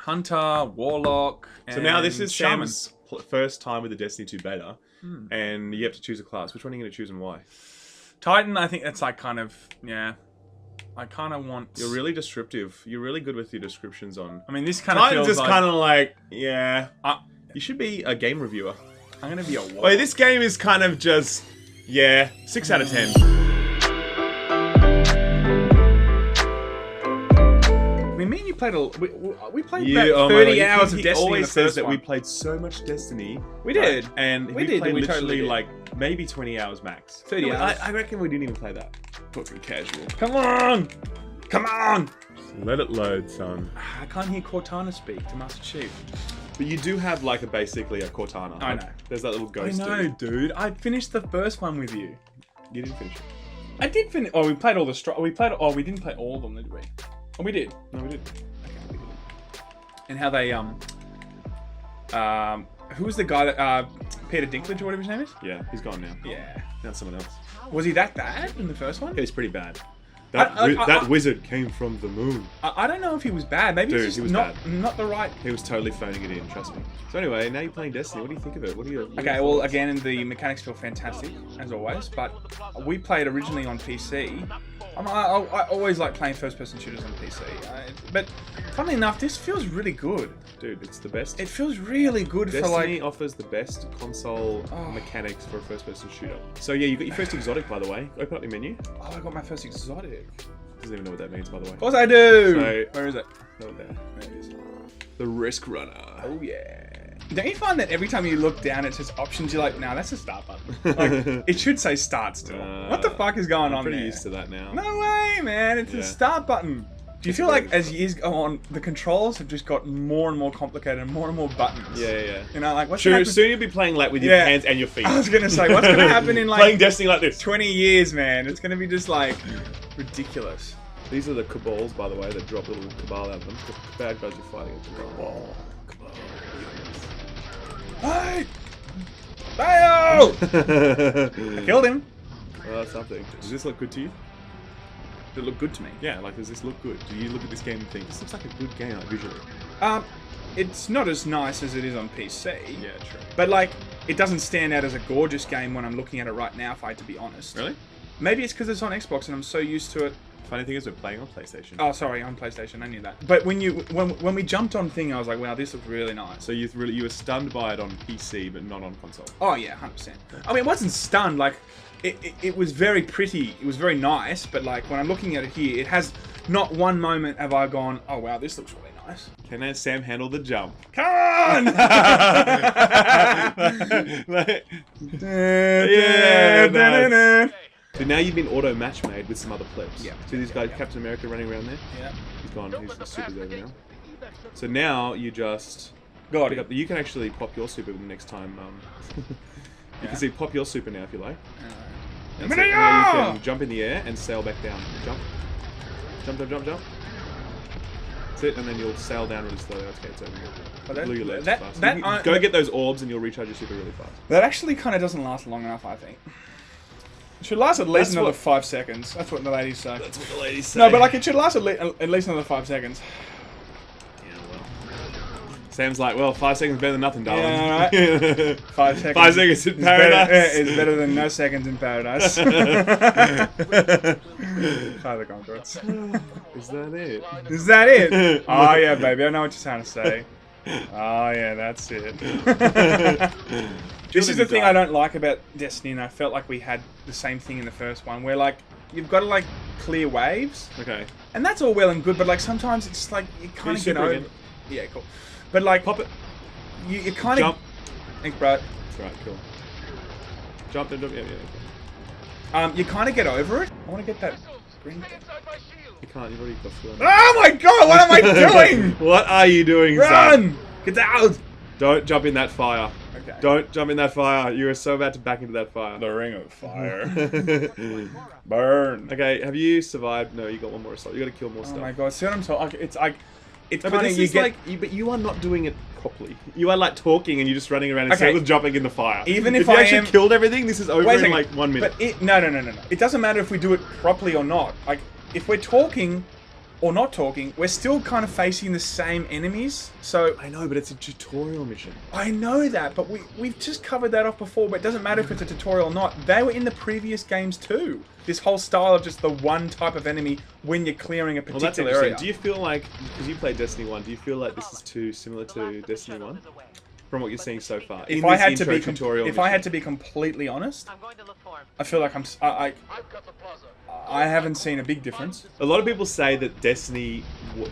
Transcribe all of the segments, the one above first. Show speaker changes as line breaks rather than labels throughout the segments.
Hunter, Warlock, and
So now this is
Shaman.
Sam's first time with the Destiny 2 beta, and you have to choose a class. Which one are you going to choose and why?
Titan, I think that's like kind of, yeah. I kind of want...
You're really descriptive. You're really good with your descriptions on...
I mean, this kind of feels
just
like...
kind of like, yeah. You should be a game reviewer.
I'm going to be a Warlock.
Wait, this game is kind of just... Yeah, 6 out of 10.
I mean, me and you played we played about 30 hours of Destiny.
He always
in the
says
first
that
one.
we played so much Destiny.
We did.
And
We
we
did,
played
we
literally
totally did.
like maybe 20 hours max.
30
No,
hours.
I reckon we didn't even play that. Fucking casual.
Come on! Come on!
Let it load, son.
I can't hear Cortana speak to Master Chief.
But you do have like basically a Cortana.
I
Like,
know.
There's that little ghost
dude. I finished the first one with you.
You didn't finish it.
I did finish. Oh, we played all the we didn't play all of them, did we? Oh, we did.
No, we didn't.
And how they who was the guy that Peter Dinklage or whatever his name is?
Yeah, he's gone now.
Yeah.
Now it's someone else.
Was he that bad in the first one?
It was pretty bad. That wizard came from the moon.
I don't know if he was bad. Maybe
Dude,
he's
he
just
was
not the right.
He was totally phoning it in, trust me. So anyway, now you're playing Destiny. What do you think of it? What do you...
Okay, well, again, the mechanics feel fantastic, as always, but we played originally on PC. I always like playing first-person shooters on PC, but funnily enough, this feels really good.
Dude, it's the best.
It feels really good
Destiny
for, like...
offers the best console mechanics for a first-person shooter. So yeah, you got your first exotic, by the way. Open up your menu.
Oh, I got my first exotic.
Doesn't even know what that means, by the way.
Of course I do!
So,
where is it?
Over there.
There it is.
The Risk Runner.
Oh, yeah. Don't you find that every time you look down, it says options, you're like, nah, that's a start button. Like, it should say start still. What the fuck is going on
I'm pretty
there?
used to that now.
No way, man. It's a start button. Do you feel like as years go on, the controls have just got more and more complicated and more buttons?
Yeah.
You know, like what's
Sure,
gonna
soon you'll be playing like with your hands and your feet.
I was gonna say, what's gonna happen in like
playing Destiny like this?
20 years, man? It's gonna be just like ridiculous.
These are the cabals, by the way, that drop little cabal out of them. The bad guys you're fighting are cabal.
Hey! Bayo! I killed him.
Well, that's something. Does this look good to you?
It looked good to me.
Yeah, like, does this look good? Do you look at this game and think, this looks like a good game, like, visually?
It's not as nice as it is on PC.
Yeah, true.
But like, it doesn't stand out as a gorgeous game when I'm looking at it right now, if I had to be honest.
Really?
Maybe it's because it's on Xbox and I'm so used to it.
Funny thing is, we're playing on PlayStation.
Oh, sorry, on PlayStation. I knew that. But when we jumped on thing, I was like, wow, this looks really nice.
So you were stunned by it on PC, but not on console.
Oh yeah, 100%. I mean, it wasn't stunned. Like, it was very pretty. It was very nice. But like, when I'm looking at it here, it has not one moment have I gone, oh wow, this looks really nice.
Can Sam handle the jump?
Come on!
Yeah, nice. So now you've been auto match made with some other clips.
Yeah.
See these guys, Captain America running around there?
Yeah.
He's gone. He's the super's over now. So now you just
Got
pick
it.
up. You can actually pop your super the next time. You can see pop your super now if you like. And so now you can jump in the air and sail back down. Jump. Jump, jump, jump, jump. That's it, and then you'll sail down really slowly. Okay, it's over now. Glue your legs fast. Go get those orbs and you'll recharge your super really fast.
That actually kind of doesn't last long enough, I think. It should last at least another 5 seconds. That's what the ladies say.
That's what the ladies say.
No, but like it should last at least another 5 seconds.
Yeah, well. Sam's like, well, 5 seconds better than nothing, darling.
Yeah, right. 5 seconds.
5 seconds in paradise.
Is better than no seconds in paradise. Hi, the Concords.
Is that it?
Is that it? Oh yeah, baby. I know what you're trying to say. Oh yeah, that's it. This is the thing I don't like about Destiny, and I felt like we had the same thing in the first one, where like you've got to like clear waves.
Okay.
And that's all well and good, but like sometimes it's like you kind of get over. Yeah, cool. But like
pop it.
You kind of
jump.
Thanks, bro.
That's right. Cool. Jump. Yeah.
You kind of get over it. I want to get that green thing.
You can't. You've already got through.
Oh my god! What am I doing?
What are you doing,
Run!
Sam?
Get out!
Don't jump in that fire.
Okay.
Don't jump in that fire. You are so about to back into that fire.
The ring of fire. Burn.
Okay, have you survived? No, you got one more assault. You got to kill more stuff.
Oh my god! See what I'm talking? It's like, it's
no,
kind
but
of
this is like, but you are not doing it properly. You are like talking and you're just running around in circles, jumping in the fire.
Even
if you actually killed everything, this is over in like 1 minute.
But no. It doesn't matter if we do it properly or not. Like, if we're talking, or not talking, we're still kind of facing the same enemies. So
I know, but it's a tutorial mission.
I know that, but we've just covered that off before. But it doesn't matter if it's a tutorial or not. They were in the previous games too. This whole style of just the one type of enemy when you're clearing a particular area.
Do you feel like, because you played Destiny 1, do you feel like this is too similar to Destiny 1? From what you're seeing so far,
if I had to be completely honest, I feel like I haven't seen a big difference.
A lot of people say that Destiny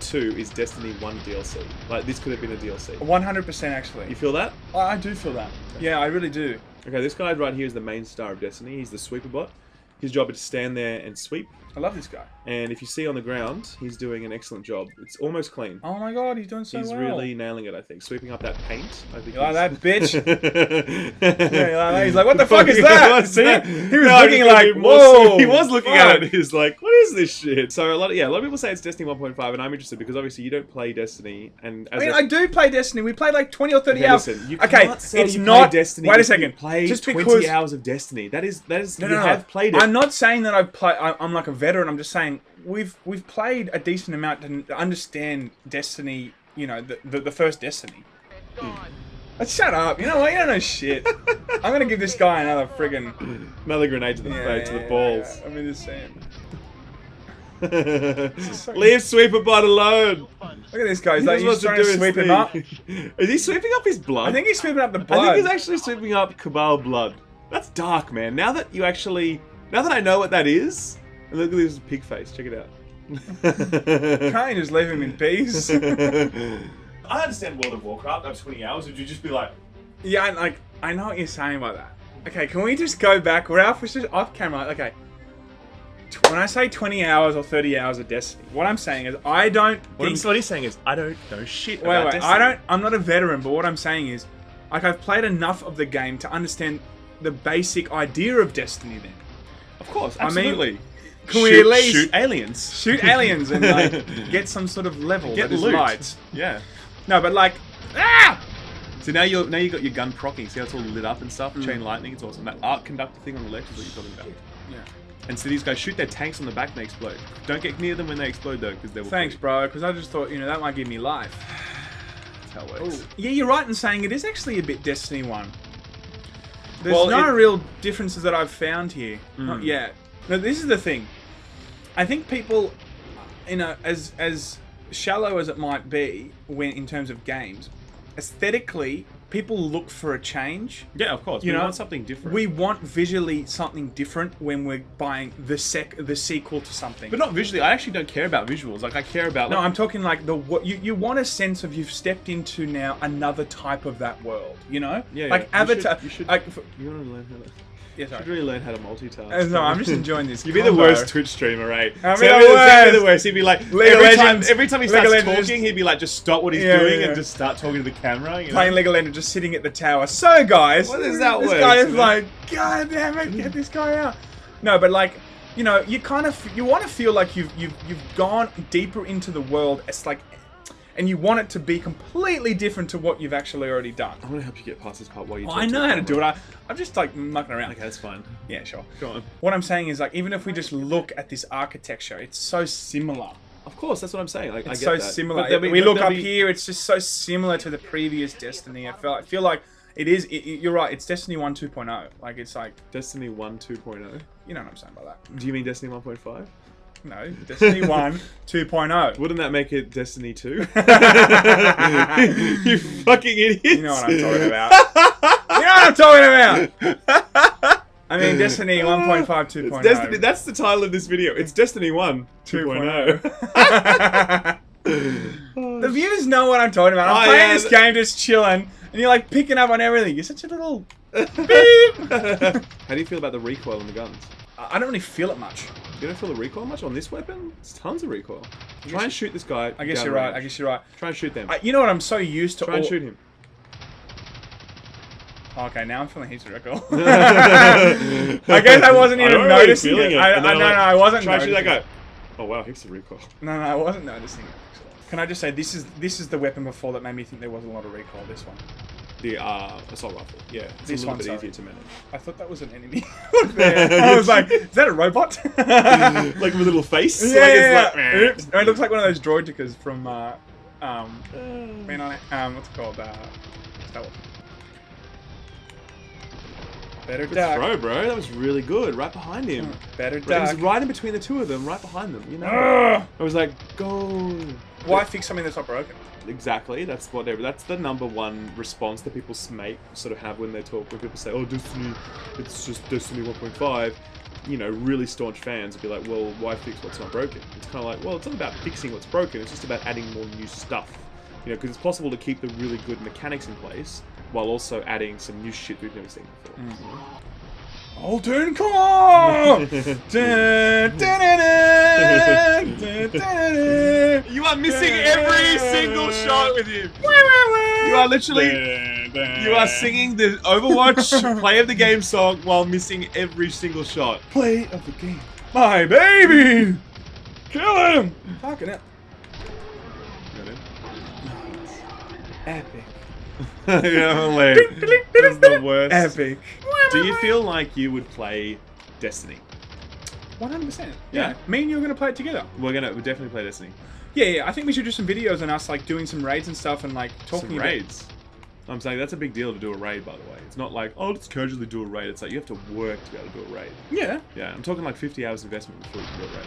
2 is Destiny 1 DLC. Like this could have been a DLC.
100% actually.
You feel that?
I do feel that. Yeah, I really do.
Okay, this guy right here is the main star of Destiny. He's the sweeper bot. His job is to stand there and sweep.
I love this guy.
And if you see on the ground, he's doing an excellent job. It's almost clean.
Oh my god, he's doing so well.
He's really nailing it, I think. Sweeping up that paint. I think
you like that, bitch? Yeah, you like that? He's like, what the fuck is that? See? He was looking like, whoa.
He was looking at it. He's like, what is this shit? So a lot of people say it's Destiny 1.5, and I'm interested because obviously you don't play Destiny. And as
I do play Destiny. We played like 20 or 30 hours.
Listen, you
okay,
can't say
it's
you
not
Destiny.
Wait a second.
Play
just
20 hours of Destiny. That is you have played it.
I'm not saying that I've played. I'm like a veteran. I'm just saying we've played a decent amount to understand Destiny. You know, the first Destiny. Let's shut up. You know what? You don't know shit. I'm gonna give this guy another
grenade to the balls.
Yeah. I'm just saying.
Leave Sweeperbot alone.
Look at this guy. He's like, he's trying to sweep him up.
Is he sweeping up his blood?
I think he's sweeping up the blood.
I think he's actually sweeping up Cabal blood. That's dark, man. Now that I know what that is, and look at this pig face. Check it out.
Can't you just leave him in peace?
I understand World of Warcraft. That's 20 hours. Would you just be like?
Yeah, I know what you're saying about that. Okay, can we just go back? We're off camera. Okay. When I say 20 hours or 30 hours of Destiny, what I'm saying is I don't think...
What he's saying is, I don't know shit about Destiny.
I'm not a veteran, but what I'm saying is, like, I've played enough of the game to understand the basic idea of Destiny then.
Of course, absolutely.
I mean, can we at least...
Shoot aliens.
Shoot aliens and, like, get some sort of level
get
that is
loot.
light.
Yeah.
No, but, like... Ah!
So now you got your gun procking. See how it's all lit up and stuff? Chain lightning, it's awesome. That arc conductor thing on the left is what you're talking about.
Yeah.
And so these guys shoot their tanks on the back and they explode. Don't get near them when they explode though, because they will.
Thanks, bro, because I just thought, that might give me life.
That's how it works.
Ooh. Yeah, you're right in saying it is actually a bit Destiny 1. There's no real differences that I've found here. Not yet. No, this is the thing. I think people, as shallow as it might be when in terms of games, aesthetically, people look for a change.
Yeah, of course. We want something different.
We want visually something different when we're buying the sequel to something.
But not visually. I actually don't care about visuals. Like I care about.
No, I'm talking like you want a sense of you've stepped into now another type of that world. You know.
Yeah.
Like Avatar.
You want to learn how to.
Yeah, sorry.
You should really learn how to multitask.
No, I'm just enjoying this.
You'd be the worst Twitch streamer, right?
I'd be the worst.
He'd be like, every time he starts talking, he'd be like, just stop what he's doing and just start talking to the camera. You know?
Playing League of Legends, just sitting at the tower. So, guys,
what is that?
This guy is like, God damn it, get this guy out. No, but like, you want to feel like you've gone deeper into the world. It's like. And you want it to be completely different to what you've actually already done.
I'm going to help you get past this part while you talk.
I know how to do it. I'm just like mucking around.
Okay, that's fine.
Yeah, sure.
Go on.
What I'm saying is like, even if we just look at this architecture, it's so similar.
Of course, that's what I'm saying. Like,
it's
I get
so
that.
similar. We look up here, it's just so similar to the previous Destiny. I feel like it is. You're right. It's Destiny 1 2.0. Like it's like
Destiny 1 2.0.
You know what I'm saying by that?
Do you mean Destiny 1.5?
No, Destiny 1 2.0.
Wouldn't that make it Destiny 2? You fucking idiot.
You know what I'm talking about. You know what I'm talking about. I mean, Destiny 1.5 2.0.
Destiny, that's the title of this video. It's Destiny 1 2.0.
The viewers know what I'm talking about. I'm playing this game just chilling, and you're like picking up on everything. You're such a little beep.
How do you feel about the recoil on the guns?
I don't really feel it much.
You don't feel the recoil much on this weapon? It's tons of recoil. Try and shoot this guy.
I guess you're right. I guess you're right.
Try and shoot them.
You know what? I'm so used to.
Try and shoot him.
Okay, now I'm feeling heaps of recoil. I guess I wasn't even noticing it. I wasn't.
Try and shoot that guy. Oh wow, heaps of recoil.
No, I wasn't noticing it. Can I just say this is the weapon before that made me think there was a lot of recoil. This one.
The assault rifle. Yeah, it's
This
a little
one,
bit
sorry.
easier to manage.
I thought that was an enemy. I was like, is that a robot?
Like with a little face.
Yeah,
Like
yeah,
it's
yeah.
like,
Oops. No, it looks like one of those droidicas from Man on it. What's it called? Star Wars. Better
Good
duck.
throw, bro. That was really good. Right behind him.
Better
It was
duck.
right in between the two of them, right behind them. You know.
Ugh.
I was like, go.
Why fix something that's not broken?
Exactly. That's the #1 response that people sort of have when they talk. When people say, "Oh, Destiny, it's just Destiny 1.5." You know, really staunch fans would be like, "Well, why fix what's not broken?" It's kind of like, well, it's not about fixing what's broken. It's just about adding more new stuff. You know, because it's possible to keep the really good mechanics in place while also adding some new shit we've never seen before. You know?
Alton Core!
You are missing every single shot with him. You are literally, you are singing the Overwatch play of the game song while missing every single shot.
Play of the game. My baby! Kill him! Fucking it. Epic.
That's the worst.
Epic.
Do you feel like you would play Destiny?
100%.
Yeah.
Me and you are going to play it together.
We'll definitely play Destiny.
Yeah. I think we should do some videos on us, like, doing some raids and stuff and, like, talking
Some
about...
raids. I'm saying that's a big deal to do a raid, by the way. It's not like, oh, let's casually do a raid. It's like you have to work to be able to do a raid.
Yeah.
Yeah, I'm talking like 50 hours investment before you can do a raid.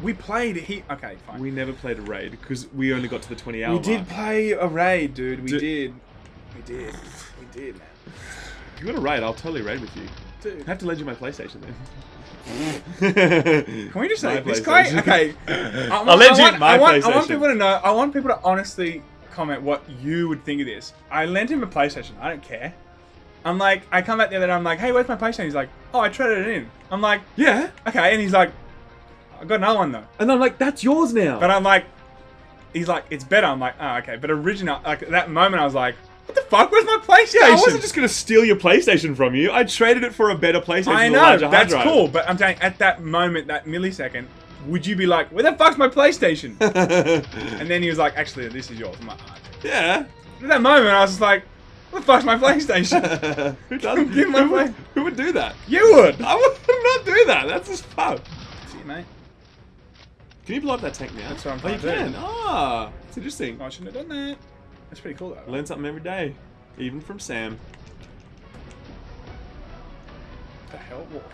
We played he. Okay, fine.
We never played a raid because we only got to the 20-hour
We
mark.
did play a raid, dude. We did, man.
If you want a raid, I'll totally raid with you.
Dude.
I have to lend you my PlayStation then.
Can we just say
My
this guy?
PlayStation.
Okay.
I'll lend you my
I want
PlayStation.
people to know. I want people to honestly comment what you would think of this. I lent him a PlayStation. I don't care. I'm like, I come back the other day. I'm like, hey, where's my PlayStation? He's like, oh, I traded it in. I'm like,
Yeah.
okay. And he's like, I got another one though.
And I'm like, that's yours now.
But I'm like, he's like, it's better. I'm like, oh, okay. But original, like at that moment, I was like, what the fuck? Where's my PlayStation?
Yeah, I wasn't just gonna steal your PlayStation from you. I traded it for a better PlayStation.
I
with a
know,
larger hard
that's
drive.
cool. But I'm saying, at that moment, that millisecond, would you be like, where the fuck's my PlayStation? And then he was like, actually, this is yours. I'm like, oh, okay.
Yeah.
At that moment, I was just like, what the fuck's my PlayStation?
Who doesn't?
Give my play.
Who would do that?
You would.
I would not do that. That's just fun.
See, mate.
Can you blow up that tank now?
That's what I'm
Oh, you
trying to do.
can. Ah, that's interesting.
I shouldn't have done that. That's pretty cool, though.
Learn something every day, even from Sam.
What the hell? What?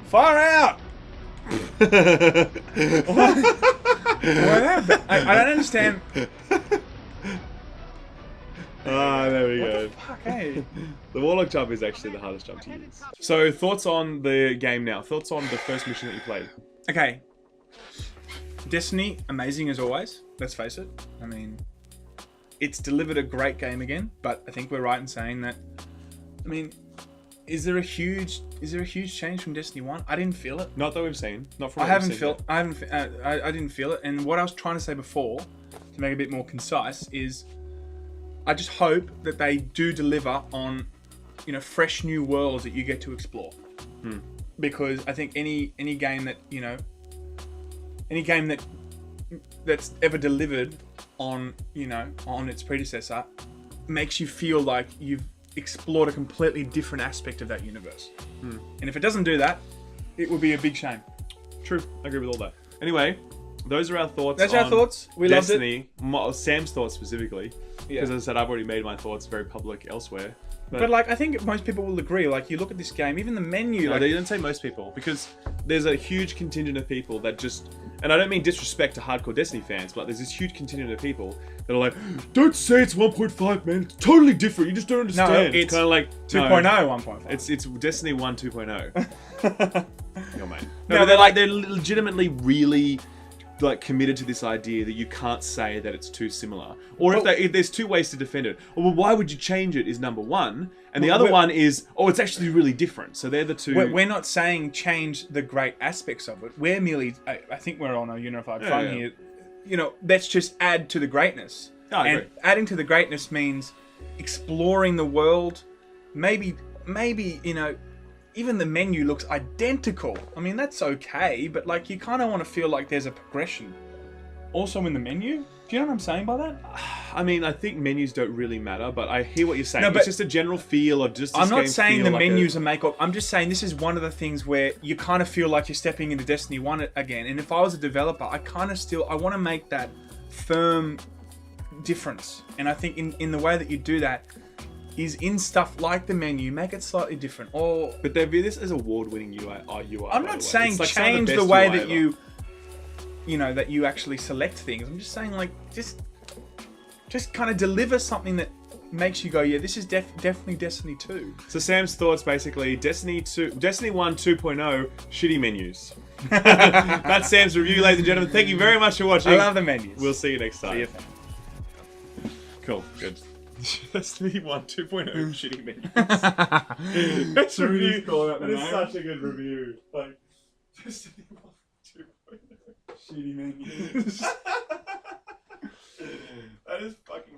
Far out! I don't understand.
Ah, there we
What
go.
the fuck, hey?
The Warlock jump is actually the hardest jump to use. So, thoughts on the game now? Thoughts on the first mission that you played?
Okay. Destiny, amazing as always. Let's face it. I mean, it's delivered a great game again, but I think we're right in saying that. I mean, is there a huge change from Destiny 1? I didn't feel it.
Not that we've seen. Not from.
I haven't felt. I didn't feel it. And what I was trying to say before, to make it a bit more concise, is I just hope that they do deliver on, you know, fresh new worlds that you get to explore. Because I think any game that, you know, any game that's ever delivered on, you know, on its predecessor makes you feel like you've explored a completely different aspect of that universe. And if it doesn't do that, it would be a big shame.
True. I agree with all that. Anyway, those are our thoughts.
That's our
on
thoughts. We loved it.
Destiny. Sam's thoughts specifically. Because as I said, I've already made my thoughts very public elsewhere.
But like, I think most people will agree. Like, you look at this game, even the menu.
No,
like,
they didn't say most people, because there's a huge contingent of people that just, and I don't mean disrespect to hardcore Destiny fans, but there's this huge contingent of people that are like, don't say it's 1.5, man. It's totally different. You just don't understand.
No,
it's kind of like
2.0,
no,
1.5.
It's Destiny 1 2.0. Yo, mate.
No,
No,
but
they're legitimately really like committed to this idea that you can't say that it's too similar, or if there's two ways to defend it. Well, why would you change it? Is number one, and the other one is, oh, it's actually really different. So they're the two.
We're not saying change the great aspects of it. We're merely, I think we're on a unified front here. You know, let's just add to the greatness.
I agree.
And adding to the greatness means exploring the world. Maybe, you know, even the menu looks identical. I mean, that's okay, but like, you kind of want to feel like there's a progression. also in the menu. Do you know what I'm saying by that?
I mean, I think menus don't really matter, but I hear what you're saying.
No, but
it's just a general feel of just. This
I'm not
game
saying
feel
the
like
menus are make-up. I'm just saying this is one of the things where you kind of feel like you're stepping into Destiny 1 again. And if I was a developer, I kind of I want to make that firm difference. And I think in the way that you do that is in stuff like the menu, make it slightly different.
But they view this as award-winning UI.
I'm not saying like change the way that that you actually select things. I'm just saying like just kind of deliver something that makes you go, yeah, this is definitely Destiny 2.
So Sam's thoughts basically, Destiny 1 2.0, shitty menus. That's Sam's review, ladies and gentlemen. Thank you very much for watching.
I love the menus.
We'll see you next time.
See you.
Cool, good. Destiny 1 2.0, shitty menus. That's a review. That is such a good review. Like, Destiny 1 2.0, shitty menus. That is fucking